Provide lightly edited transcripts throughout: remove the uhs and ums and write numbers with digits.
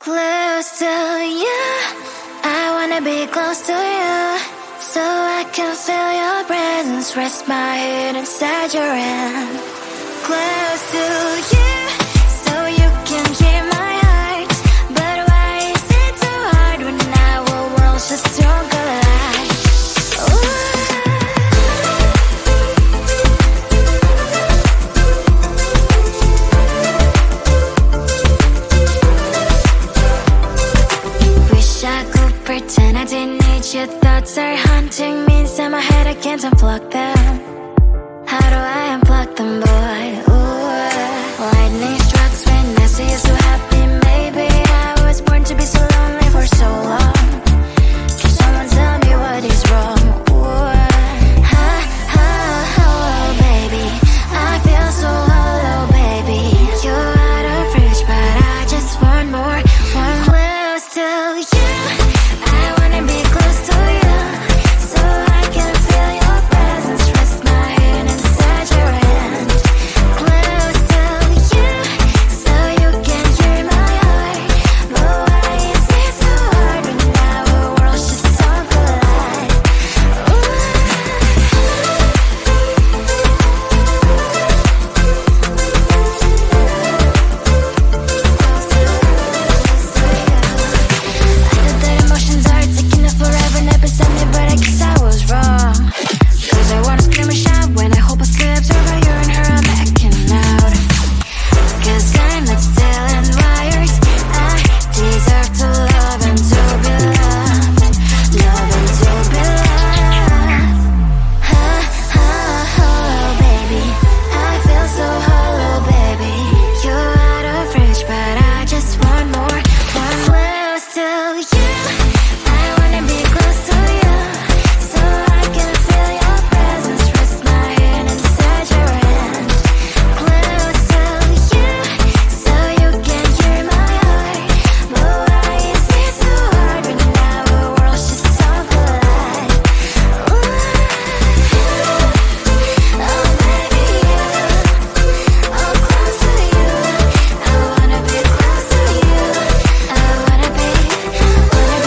Close to you, I wanna be close to you, so I can feel your presence, rest my head inside your hand. Close to you, so you can hear my heart, but why is it so hard when our worlds just don't collide? Wish I could pretend I didn't need your thoughts are haunting me inside my head, I can't unplug them. How do I unplug them, boy? Ooh, lightning strikes when I see you so happy. Maybe I was born to be so lonely for so long. Can someone tell me what is wrong? Ooh, oh, baby, I feel so hollow, baby. You're out of reach, but I just want more, one close to you. I wanna be close to you, so I can feel your presence, rest my head inside your hand. Close to you, so you can hear my heart, but why is it so hard when our worlds just don't collide? I know that emotions are taking up forever, never sent me, but I guess I was wrong. Cause I wanna scream and shout when I hope I still observe how you and her are backing out. Cause I'm not stealing wires, I deserve to love and to be loved, love and to be loved. Oh, baby, I feel so hollow, baby. You're out of reach, but I just want more, one close to you. I wanna be close to you, so I can feel your presence, rest my head inside your hand. Close to you, so you can hear my heart, but why is it so hard when our worlds just don't collide? Oh, baby, oh, close to you. I wanna be close to you. I wanna be close to you.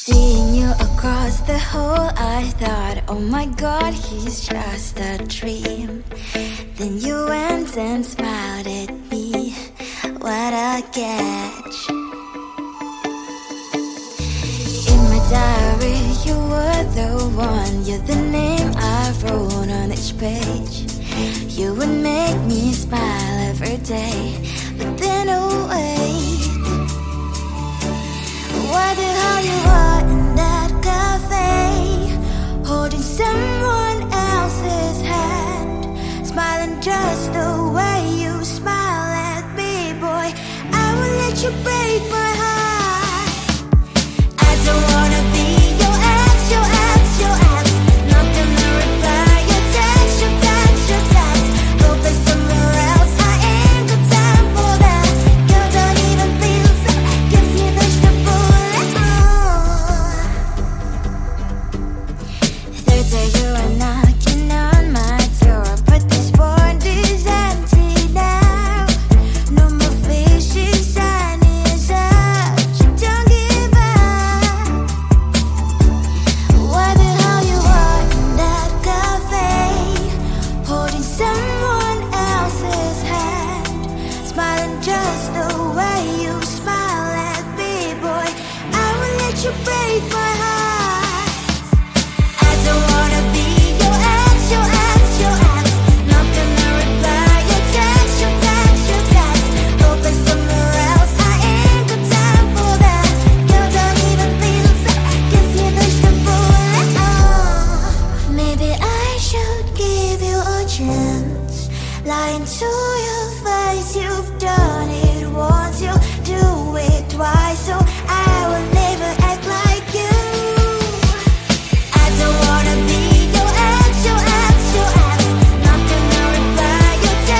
Seeing you across the hall, I thought, oh my god, he's just a dream. Then you went and smiled at me. What a catch. In my diary, you were the one. You're the name I wrote on each page. You would make me smile every day. But then, oh wait, what the hell you are in that cafe, holding someone else's hand, smiling just the way you smile at me, boy. I will let you break my heart. I don't wanna be your ex, your ex, your ex. Not gonna reply your text, your text, your text. Go play somewhere else, I ain't got time for that. Girl, don't even feel so, gives me vegetable. Third day you are knocking on my door, but this phone is empty now. No more faces, sign is up. You don't give up. What the hell you are in that cafe, holding someone else's hand, smiling just the way you smile at me, boy. I will let you break my heart. I don't wanna be your ex, your ex, your ex. Not gonna reply your text, your text, your text. Go play somewhere else, I ain't got time for that. Girl, don't even feel so, gives me vegetable. Maybe I should give you a chance. Lying to your face, you've done it once, you do it twice, so I will never act like you. I don't wanna be your ex, your ex, your ex. Not gonna reply your text.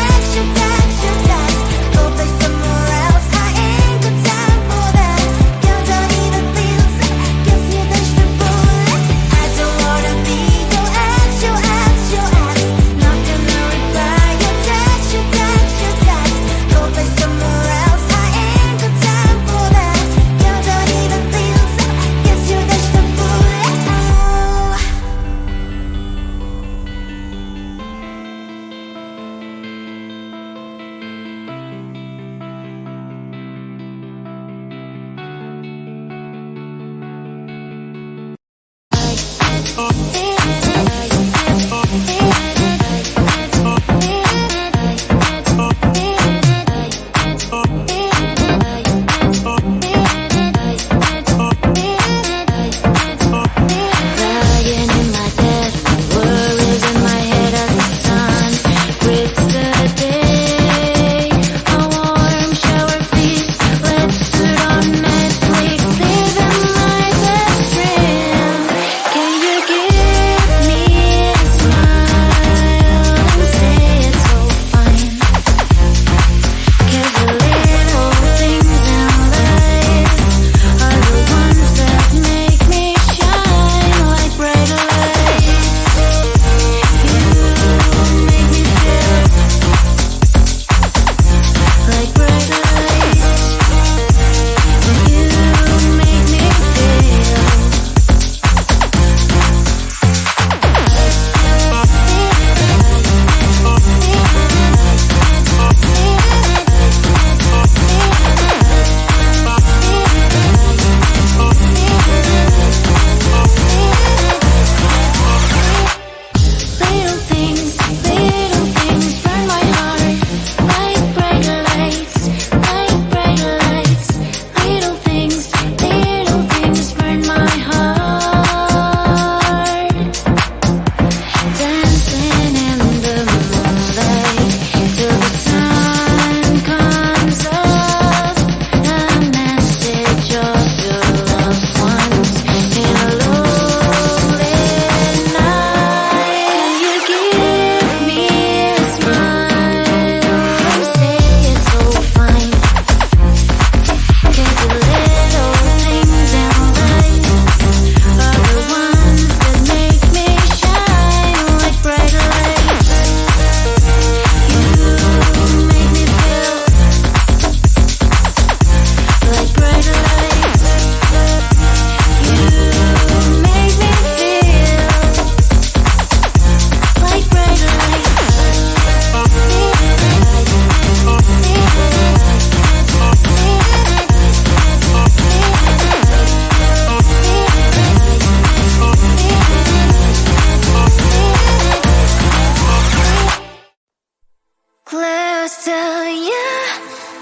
to you.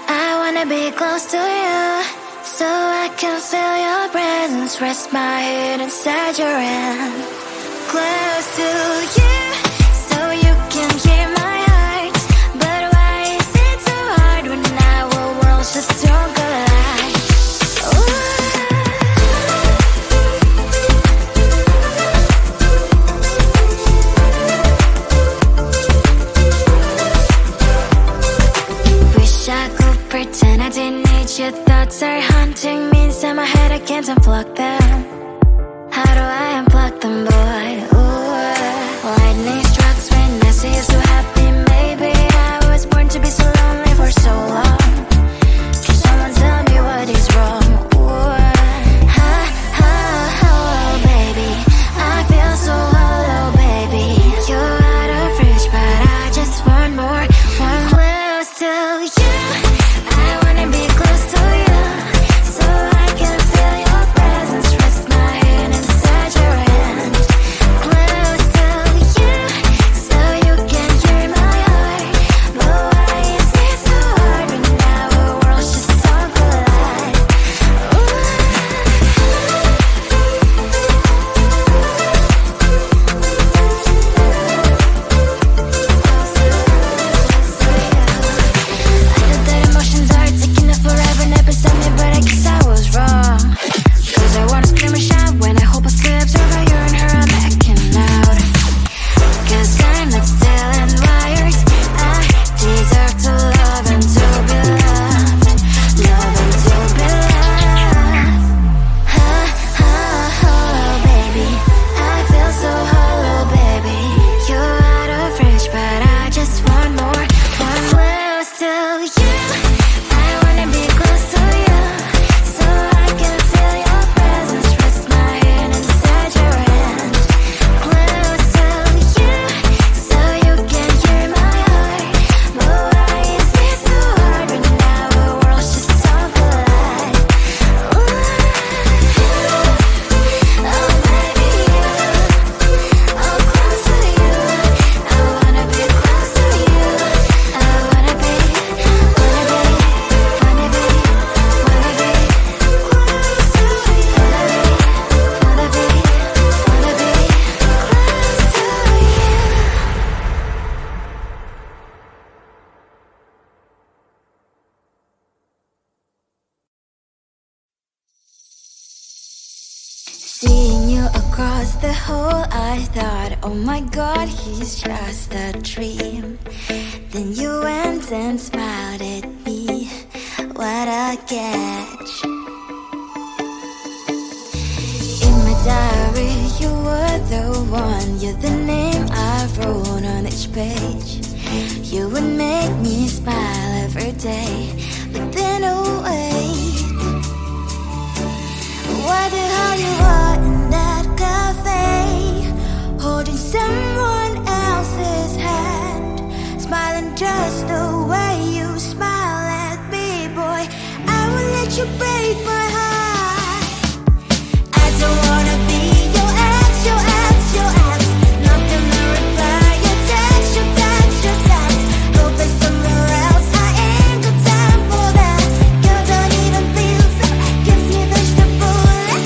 I wanna be close to you, so I can feel your presence. Rest my head inside your hand. Close to you, so you can hear my heart. But why is it so hard when our worlds just don't collide? Wish I could pretend I didn't need your thoughts are haunting me inside my head. I can't unplug them. How do I unplug them, boy? Ooh, lightning strikes when I see you so happy. Maybe I was born to be so lonely for so long. Can someone tell me what is wrong? Ooh, baby, I feel so hollow, baby. You're out of reach, but I just want more, one close to you. I wanna be close to you, so I can feel your presence. Rest my head inside your hand. Close to you, so you can hear my heart. But why is it so hard when our worlds just don't collide? I know that emotions are taking up forever, never beside me, but I guess I was wrong. Cause I wanna scream and shout when I hope I slips over you and her, I'm acting out. Cause I'm not still and wired. I deserve to love and to be loved. Love and to be loved. Baby, I feel so hollow, baby. You're out of reach, but I just want more, one close to you. I wanna be close to you, so I can feel your presence. Rest my head inside your hand. Close to you, so you can hear my heart. But why is it so hard when our worlds just don't collide? Oh baby, oh close to you. I wanna be close to you. I wanna be close to you. Seeing you across the hall, I thought, oh my god, he's just a dream. Then you went and smiled at me. What a catch. In my diary, you were the one. You're the name I wrote on each page. You would make me smile every day. But then, oh wait, what the hell you are in that cafe, holding someone else's hand, smiling just the way you smile at me, boy. I will let you break my heart. I don't wanna be your ex, your ex, your ex. Not gonna reply your text, your text, your text. Go play somewhere else, I ain't got time for that. You don't even feel so, guess you dodged the bullet.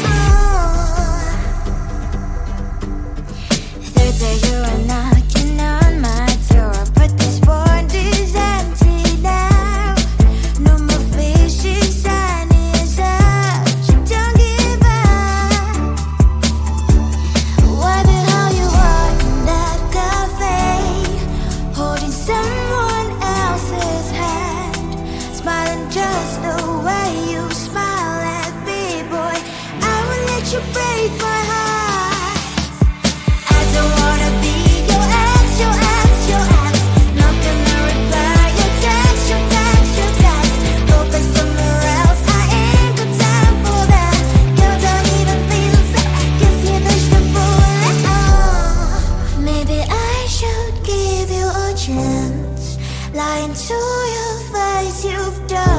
Third day you are knocking on my door, but this board is empty now. No more fishy shiny as up. You don't give up. What the hell you are in that cafe, holding someone else's hand, smiling just the way you smile at me, boy. I will let you break my heart. I don't wanna be your ex, your ex, your ex. Not gonna reply your text, your text, your text. Go play somewhere else, I ain't got time for that. You don't even feel so, guess you dodged the bullet. Maybe I should give you a chance. Lying to your face, you've done